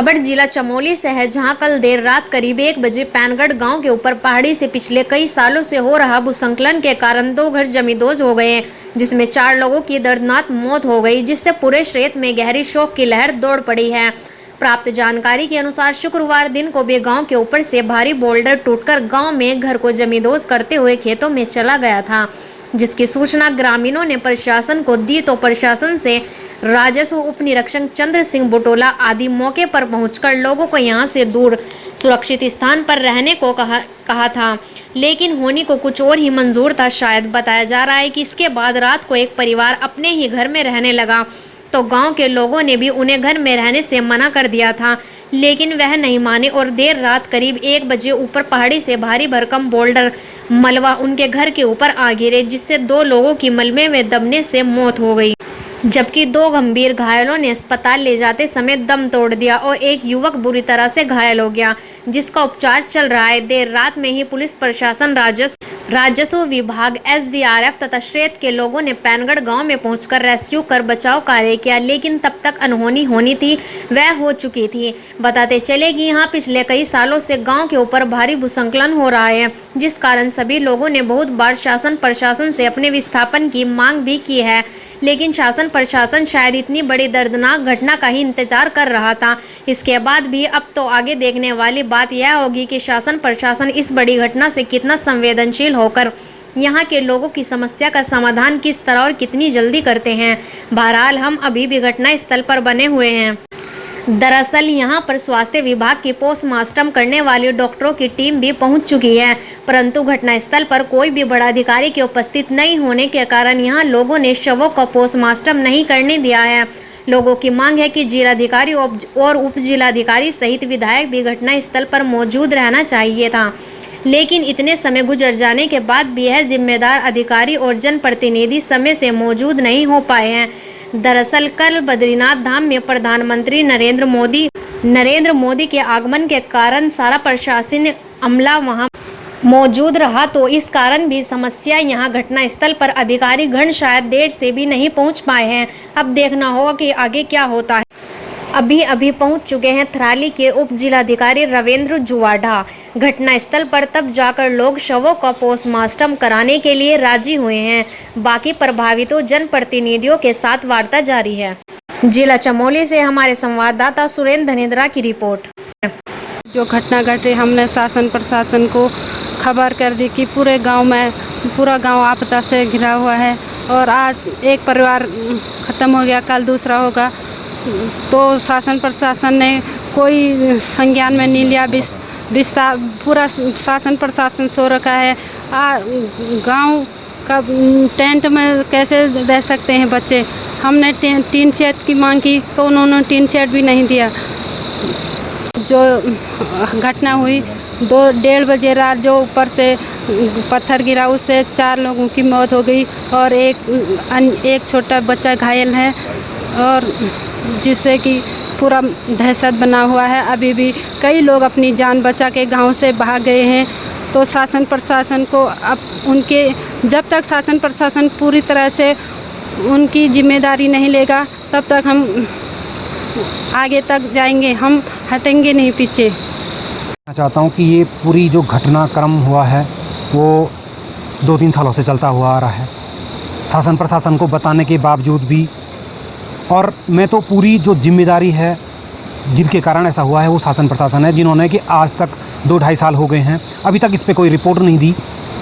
खबर जिला चमोली से है, जहां कल देर रात करीब 1 बजे पैनगढ़ गांव के ऊपर पहाड़ी से पिछले कई सालों से हो रहा भूस्खलन के कारण 2 घर जमींदोज हो गए, जिसमें 4 लोगों की दर्दनाक मौत हो गई, जिससे पूरे क्षेत्र में गहरी शोक की लहर दौड़ पड़ी है। प्राप्त जानकारी के अनुसार शुक्रवार दिन को भी गांव के ऊपर से भारी बोल्डर टूटकर गांव में घर को जमींदोज करते हुए खेतों में चला गया था, जिसकी सूचना ग्रामीणों ने प्रशासन को दी तो प्रशासन से राजस्व उप निरीक्षक चंद्र सिंह बुटोला आदि मौके पर पहुंचकर लोगों को यहां से दूर सुरक्षित स्थान पर रहने को कहा था, लेकिन होने को कुछ और ही मंजूर था। शायद बताया जा रहा है कि इसके बाद रात को एक परिवार अपने ही घर में रहने लगा, तो गांव के लोगों ने भी उन्हें घर में रहने से मना कर दिया था, लेकिन वह नहीं माने और देर रात करीब 1 बजे ऊपर पहाड़ी से भारी भरकम बोल्डर मलबा उनके घर के ऊपर आ गिरे, जिससे 2 लोगों की मलबे में दबने से मौत हो गई, जबकि 2 गंभीर घायलों ने अस्पताल ले जाते समय दम तोड़ दिया और एक युवक बुरी तरह से घायल हो गया, जिसका उपचार चल रहा है। देर रात में ही पुलिस प्रशासन, राजस्व विभाग, एसडीआरएफ तथा क्षेत्र के लोगों ने पैनगढ़ गांव में पहुंचकर रेस्क्यू कर बचाव कार्य किया, लेकिन तब तक अनहोनी होनी थी वह हो चुकी थी। बताते चले कि यहाँ पिछले कई सालों से गांव के ऊपर भारी भूस्खलन हो रहा है, जिस कारण सभी लोगों ने बहुत बार शासन प्रशासन से अपने विस्थापन की मांग भी की है, लेकिन शासन प्रशासन शायद इतनी बड़ी दर्दनाक घटना का ही इंतजार कर रहा था। इसके बाद भी अब तो आगे देखने वाली बात यह होगी कि शासन प्रशासन इस बड़ी घटना से कितना संवेदनशील होकर यहाँ के लोगों की समस्या का समाधान किस तरह और कितनी जल्दी करते हैं। बहरहाल हम अभी भी घटना स्थल पर बने हुए हैं। दरअसल यहां पर स्वास्थ्य विभाग की पोस्टमार्टम करने वाली डॉक्टरों की टीम भी पहुंच चुकी है, परंतु घटनास्थल पर कोई भी बड़ा अधिकारी के उपस्थित नहीं होने के कारण यहां लोगों ने शवों को पोस्टमार्टम नहीं करने दिया है। लोगों की मांग है कि जिलाधिकारी और उप जिलाधिकारी सहित विधायक भी घटनास्थल पर मौजूद रहना चाहिए था, लेकिन इतने समय गुजर जाने के बाद भी यह जिम्मेदार अधिकारी और जनप्रतिनिधि समय से मौजूद नहीं हो पाए हैं। दरअसल कल बद्रीनाथ धाम में प्रधानमंत्री नरेंद्र मोदी के आगमन के कारण सारा प्रशासनिक अमला वहां मौजूद रहा, तो इस कारण भी समस्या यहां घटनास्थल पर अधिकारी गण शायद देर से भी नहीं पहुंच पाए हैं। अब देखना होगा कि आगे क्या होता है। अभी पहुंच चुके हैं थराली के उप जिलाधिकारी रविंद्र जुवाडा। घटनास्थल पर तब जाकर लोग शवों का पोस्टमार्टम कराने के लिए राजी हुए हैं। बाकी प्रभावितों जनप्रतिनिधियों के साथ वार्ता जारी है। जिला चमोली से हमारे संवाददाता सुरेंद्र धनेन्द्रा की रिपोर्ट। जो घटना घटी, हमने शासन प्रशासन को खबर कर दी कि पूरा गांव आपदा से घिरा हुआ है और आज एक परिवार खत्म हो गया, कल दूसरा होगा, तो शासन प्रशासन ने कोई संज्ञान में नहीं लिया। पूरा शासन प्रशासन सो रखा है। गांव का टेंट में कैसे रह सकते हैं बच्चे। हमने टीन शेड की मांग की तो उन्होंने टीन शेड भी नहीं दिया। जो घटना हुई 2-1:30 बजे रात, जो ऊपर से पत्थर गिरा, उससे 4 लोगों की मौत हो गई और एक छोटा बच्चा घायल है, और जिससे कि पूरा दहशत बना हुआ है। अभी भी कई लोग अपनी जान बचा के गांव से भाग गए हैं। तो शासन प्रशासन को जब तक शासन प्रशासन पूरी तरह से उनकी जिम्मेदारी नहीं लेगा, तब तक हम आगे तक जाएंगे, हम हटेंगे नहीं पीछे। मैं चाहता हूँ कि ये पूरी जो घटनाक्रम हुआ है वो 2-3 सालों से चलता हुआ आ रहा है, शासन प्रशासन को बताने के बावजूद भी। और मैं तो पूरी जो जिम्मेदारी है जिनके कारण ऐसा हुआ है वो शासन प्रशासन है, जिन्होंने कि आज तक 2-2.5 साल हो गए हैं, अभी तक इस पर कोई रिपोर्ट नहीं दी।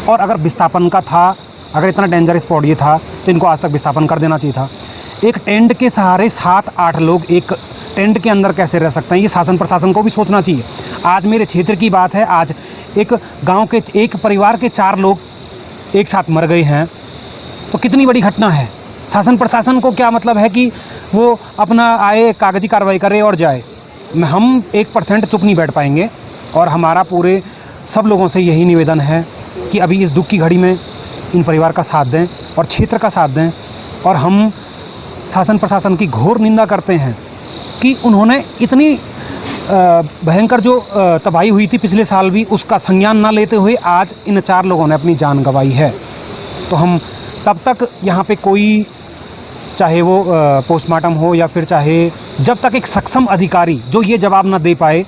और अगर विस्थापन का था, अगर इतना डेंजर स्पॉट ये था तो इनको आज तक विस्थापन कर देना चाहिए था। एक टेंट के सहारे 7-8 लोग एक टेंट के अंदर कैसे रह सकते हैं, ये शासन प्रशासन को भी सोचना चाहिए। आज मेरे क्षेत्र की बात है, आज एक गांव के एक परिवार के 4 लोग एक साथ मर गए हैं, तो कितनी बड़ी घटना है। शासन प्रशासन को क्या मतलब है कि वो अपना आए, कागजी कार्रवाई करे और जाए। हम 1% चुप नहीं बैठ पाएंगे, और हमारा पूरे सब लोगों से यही निवेदन है कि अभी इस दुख की घड़ी में इन परिवार का साथ दें और क्षेत्र का साथ दें। और हम शासन प्रशासन की घोर निंदा करते हैं कि उन्होंने इतनी भयंकर जो तबाही हुई थी पिछले साल भी, उसका संज्ञान ना लेते हुए आज इन 4 लोगों ने अपनी जान गंवाई है। तो हम तब तक यहाँ पे कोई चाहे वो पोस्टमार्टम हो या फिर चाहे, जब तक एक सक्षम अधिकारी जो ये जवाब ना दे पाए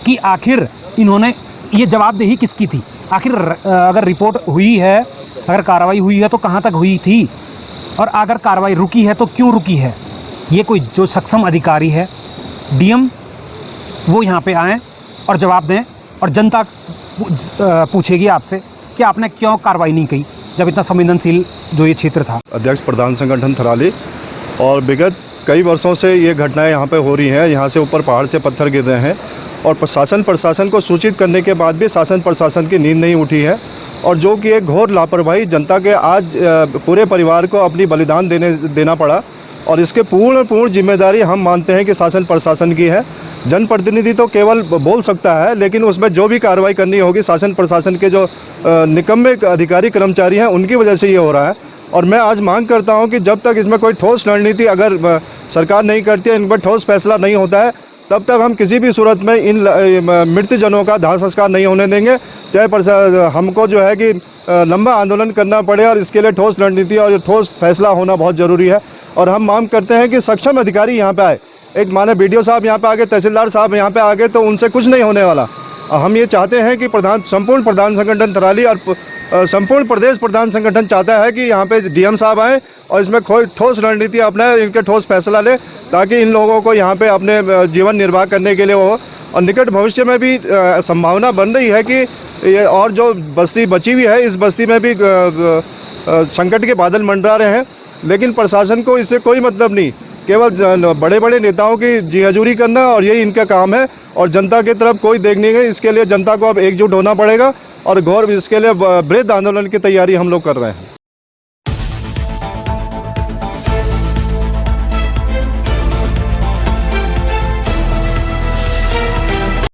कि आखिर इन्होंने ये जवाबदेही किसकी थी, आखिर अगर रिपोर्ट हुई है, अगर कार्रवाई हुई है तो कहाँ तक हुई थी, और अगर कार्रवाई रुकी है तो क्यों रुकी है, ये कोई जो सक्षम अधिकारी है डीएम वो यहाँ पे आएँ और जवाब दें, और जनता पूछेगी आपसे कि आपने क्यों कार्रवाई नहीं की जब इतना संवेदनशील जो ये क्षेत्र था। अध्यक्ष प्रधान संगठन थराली, और विगत कई वर्षों से ये घटनाएं यहाँ पे हो रही हैं। यहाँ से ऊपर पहाड़ से पत्थर गिर रहे हैं और प्रशासन को सूचित करने के बाद भी शासन प्रशासन की नींद नहीं उठी है, और जो कि एक घोर लापरवाही जनता के आज पूरे परिवार को अपनी बलिदान देना पड़ा, और इसके पूर्ण जिम्मेदारी हम मानते हैं कि शासन प्रशासन की है। जनप्रतिनिधि तो केवल बोल सकता है, लेकिन उसमें जो भी कार्रवाई करनी होगी शासन प्रशासन के जो निकम्मे अधिकारी कर्मचारी हैं उनकी वजह से ये हो रहा है। और मैं आज मांग करता हूं कि जब तक इसमें कोई ठोस रणनीति अगर सरकार नहीं करती है, इन पर ठोस फैसला नहीं होता है, तब तक हम किसी भी सूरत में इन मृतजनों का दाह संस्कार नहीं होने देंगे। चाहे हमको जो है कि लंबा आंदोलन करना पड़े, और इसके लिए ठोस रणनीति और ठोस फैसला होना बहुत ज़रूरी है। और हम मांग करते हैं कि सक्षम अधिकारी यहाँ पे आए। एक माने बीडीओ साहब यहाँ पे आ गए, तहसीलदार साहब यहाँ पे आ गए, तो उनसे कुछ नहीं होने वाला। हम ये चाहते हैं कि संपूर्ण प्रधान संगठन थराली और संपूर्ण प्रदेश प्रधान संगठन चाहता है कि यहाँ पे डीएम साहब आएँ और इसमें ठोस रणनीति अपनाए, इनके ठोस फैसला ले, ताकि इन लोगों को यहाँ पे अपने जीवन निर्वाह करने के लिए हो। और निकट भविष्य में भी संभावना बन रही है कि ये और जो बस्ती बची हुई है, इस बस्ती में भी संकट के बादल मंडरा रहे हैं, लेकिन प्रशासन को इससे कोई मतलब नहीं। केवल बड़े बड़े नेताओं की जी हजूरी करना, और यही इनका काम है, और जनता की तरफ कोई देखने नहीं। इसके लिए जनता को अब एकजुट होना पड़ेगा, और घोर इसके लिए वृहद आंदोलन की तैयारी हम लोग कर रहे हैं।